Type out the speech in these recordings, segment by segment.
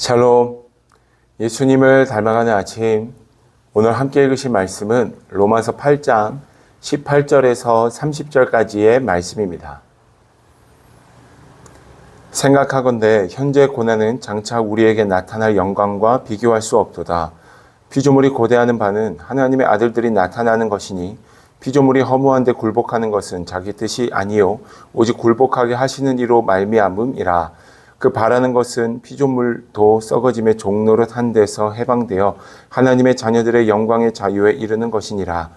샬롬, 예수님을 닮아가는 아침. 오늘 함께 읽으실 말씀은 로마서 8장 18절에서 30절까지의 말씀입니다. 생각하건대 현재 고난은 장차 우리에게 나타날 영광과 비교할 수 없도다. 피조물이 고대하는 바는 하나님의 아들들이 나타나는 것이니 피조물이 허무한데 굴복하는 것은 자기 뜻이 아니요 오직 굴복하게 하시는 이로 말미암음이라. 그 바라는 것은 피조물도 썩어짐의 종노릇 한 데서 해방되어 하나님의 자녀들의 영광의 자유에 이르는 것이니라.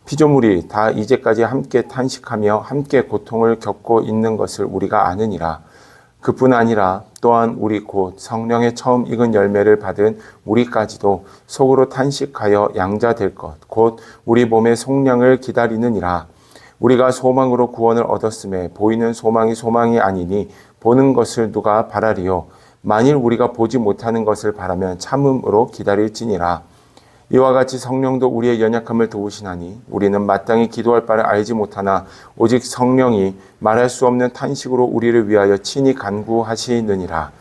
피조물이 다 이제까지 함께 탄식하며 함께 고통을 겪고 있는 것을 우리가 아느니라. 그뿐 아니라 또한 우리 곧 성령의 처음 익은 열매를 받은 우리까지도 속으로 탄식하여 양자될 것 곧 우리 몸의 속량을 기다리느니라. 우리가 소망으로 구원을 얻었음에 보이는 소망이 소망이 아니니 보는 것을 누가 바라리요. 만일 우리가 보지 못하는 것을 바라면 참음으로 기다릴지니라. 이와 같이 성령도 우리의 연약함을 도우시나니 우리는 마땅히 기도할 바를 알지 못하나 오직 성령이 말할 수 없는 탄식으로 우리를 위하여 친히 간구하시느니라.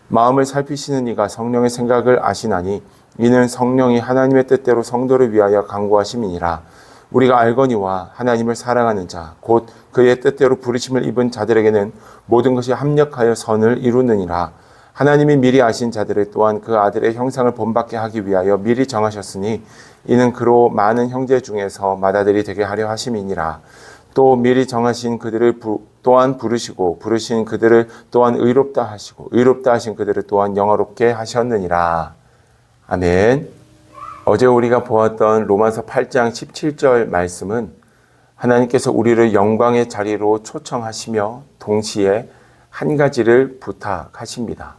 마음을 살피시는 이가 성령의 생각을 아시나니 이는 성령이 하나님의 뜻대로 성도를 위하여 간구하심이니라. 우리가 알거니와 하나님을 사랑하는 자 곧 그의 뜻대로 부르심을 입은 자들에게는 모든 것이 합력하여 선을 이루느니라. 하나님이 미리 아신 자들을 또한 그 아들의 형상을 본받게 하기 위하여 미리 정하셨으니 이는 그로 많은 형제 중에서 맏아들이 되게 하려 하심이니라. 또 미리 정하신 그들을 또한 부르시고 부르신 그들을 또한 의롭다 하시고 의롭다 하신 그들을 또한 영화롭게 하셨느니라. 아멘. 어제 우리가 보았던 로마서 8장 17절 말씀은 하나님께서 우리를 영광의 자리로 초청하시며 동시에 한 가지를 부탁하십니다.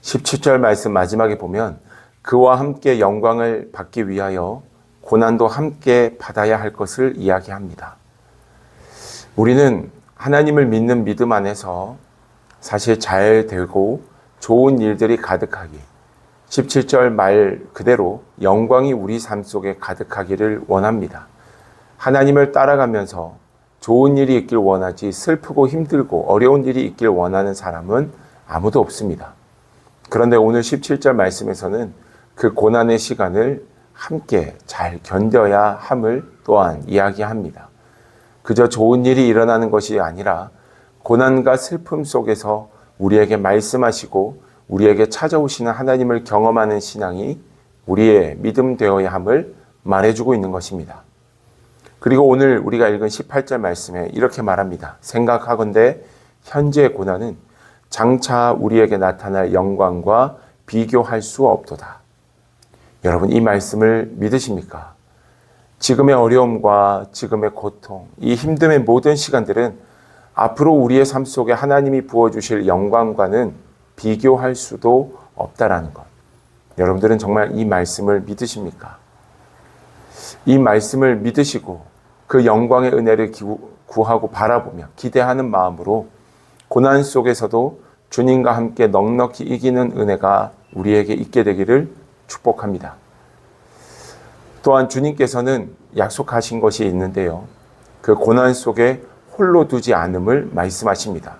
17절 말씀 마지막에 보면 그와 함께 영광을 받기 위하여 고난도 함께 받아야 할 것을 이야기합니다. 우리는 하나님을 믿는 믿음 안에서 사실 잘 되고 좋은 일들이 가득하기, 17절 말 그대로 영광이 우리 삶 속에 가득하기를 원합니다. 하나님을 따라가면서 좋은 일이 있길 원하지 슬프고 힘들고 어려운 일이 있길 원하는 사람은 아무도 없습니다. 그런데 오늘 17절 말씀에서는 그 고난의 시간을 함께 잘 견뎌야 함을 또한 이야기합니다. 그저 좋은 일이 일어나는 것이 아니라 고난과 슬픔 속에서 우리에게 말씀하시고 우리에게 찾아오시는 하나님을 경험하는 신앙이 우리의 믿음 되어야 함을 말해주고 있는 것입니다. 그리고 오늘 우리가 읽은 18절 말씀에 이렇게 말합니다. 생각하건대 현재의 고난은 장차 우리에게 나타날 영광과 비교할 수 없도다. 여러분 이 말씀을 믿으십니까? 지금의 어려움과 지금의 고통, 이 힘듦의 모든 시간들은 앞으로 우리의 삶 속에 하나님이 부어주실 영광과는 비교할 수도 없다라는 것. 여러분들은 정말 이 말씀을 믿으십니까? 이 말씀을 믿으시고 그 영광의 은혜를 구하고 바라보며 기대하는 마음으로 고난 속에서도 주님과 함께 넉넉히 이기는 은혜가 우리에게 있게 되기를 축복합니다. 또한 주님께서는 약속하신 것이 있는데요. 그 고난 속에 홀로 두지 않음을 말씀하십니다.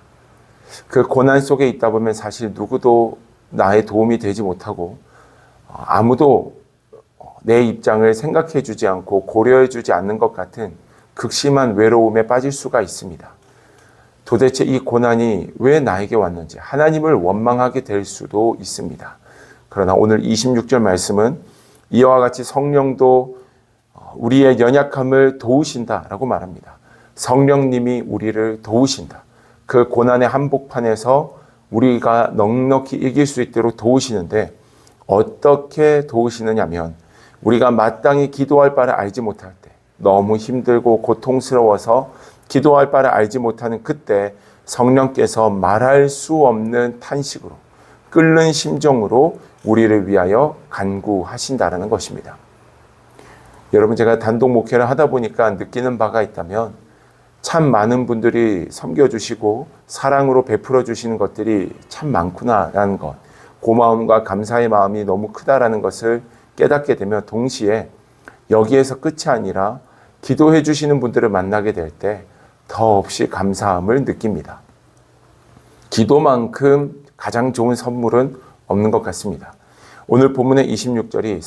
그 고난 속에 있다 보면 사실 누구도 나의 도움이 되지 못하고 아무도 내 입장을 생각해 주지 않고 고려해 주지 않는 것 같은 극심한 외로움에 빠질 수가 있습니다. 도대체 이 고난이 왜 나에게 왔는지 하나님을 원망하게 될 수도 있습니다. 그러나 오늘 26절 말씀은 이와 같이 성령도 우리의 연약함을 도우신다라고 말합니다. 성령님이 우리를 도우신다. 그 고난의 한복판에서 우리가 넉넉히 이길 수 있도록 도우시는데 어떻게 도우시느냐면 우리가 마땅히 기도할 바를 알지 못할 때 너무 힘들고 고통스러워서 기도할 바를 알지 못하는 그때 성령께서 말할 수 없는 탄식으로 끓는 심정으로 우리를 위하여 간구하신다라는 것입니다. 여러분 제가 단독 목회를 하다 보니까 느끼는 바가 있다면 참 많은 분들이 섬겨주시고 사랑으로 베풀어 주시는 것들이 참 많구나라는 것, 고마움과 감사의 마음이 너무 크다라는 것을 깨닫게 되면 동시에 여기에서 끝이 아니라 기도해 주시는 분들을 만나게 될 때 더없이 감사함을 느낍니다. 기도만큼 가장 좋은 선물은 없는 것 같습니다. 오늘 본문의 26절이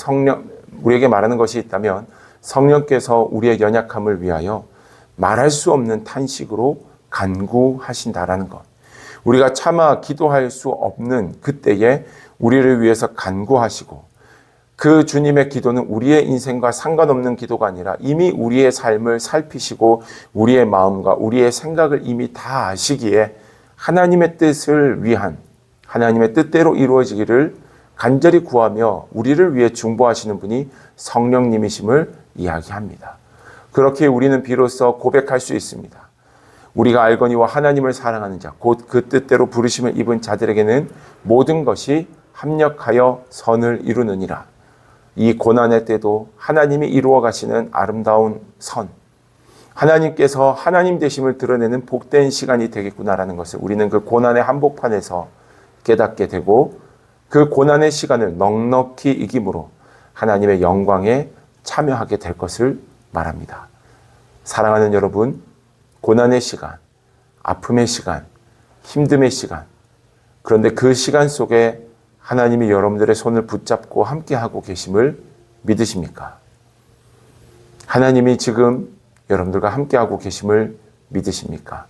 우리에게 말하는 것이 있다면 성령께서 우리의 연약함을 위하여 말할 수 없는 탄식으로 간구하신다라는 것. 우리가 차마 기도할 수 없는 그때에 우리를 위해서 간구하시고, 그 주님의 기도는 우리의 인생과 상관없는 기도가 아니라 이미 우리의 삶을 살피시고 우리의 마음과 우리의 생각을 이미 다 아시기에 하나님의 뜻을 위한, 하나님의 뜻대로 이루어지기를 간절히 구하며 우리를 위해 중보하시는 분이 성령님이심을 이야기합니다. 그렇게 우리는 비로소 고백할 수 있습니다. 우리가 알거니와 하나님을 사랑하는 자, 곧 그 뜻대로 부르심을 입은 자들에게는 모든 것이 합력하여 선을 이루느니라. 이 고난의 때도 하나님이 이루어 가시는 아름다운 선, 하나님께서 하나님 되심을 드러내는 복된 시간이 되겠구나라는 것을 우리는 그 고난의 한복판에서 깨닫게 되고, 그 고난의 시간을 넉넉히 이김으로 하나님의 영광에 참여하게 될 것을 말합니다. 사랑하는 여러분, 고난의 시간, 아픔의 시간, 힘듦의 시간, 그런데 그 시간 속에 하나님이 여러분들의 손을 붙잡고 함께하고 계심을 믿으십니까? 하나님이 지금 여러분들과 함께하고 계심을 믿으십니까?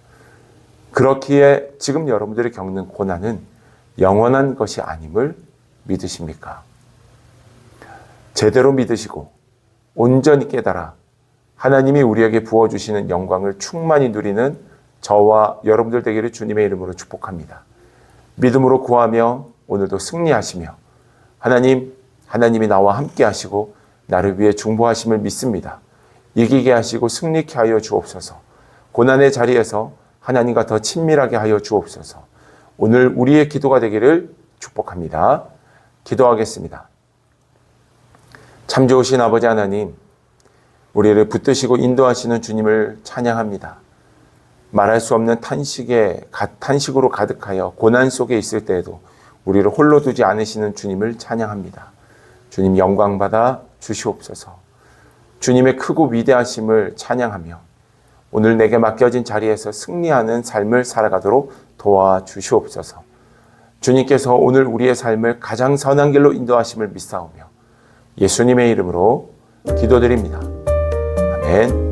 그렇기에 지금 여러분들이 겪는 고난은 영원한 것이 아님을 믿으십니까? 제대로 믿으시고 온전히 깨달아 하나님이 우리에게 부어주시는 영광을 충만히 누리는 저와 여러분들 되기를 주님의 이름으로 축복합니다. 믿음으로 구하며 오늘도 승리하시며 하나님이 나와 함께 하시고 나를 위해 중보하심을 믿습니다. 이기게 하시고 승리케 하여 주옵소서. 고난의 자리에서 하나님과 더 친밀하게 하여 주옵소서. 오늘 우리의 기도가 되기를 축복합니다. 기도하겠습니다. 참 좋으신 아버지 하나님, 우리를 붙드시고 인도하시는 주님을 찬양합니다. 말할 수 없는 탄식으로 가득하여 고난 속에 있을 때에도 우리를 홀로 두지 않으시는 주님을 찬양합니다. 주님 영광 받아 주시옵소서. 주님의 크고 위대하심을 찬양하며 오늘 내게 맡겨진 자리에서 승리하는 삶을 살아가도록 도와주시옵소서. 주님께서 오늘 우리의 삶을 가장 선한 길로 인도하심을 믿사오며 예수님의 이름으로 기도드립니다. 아멘.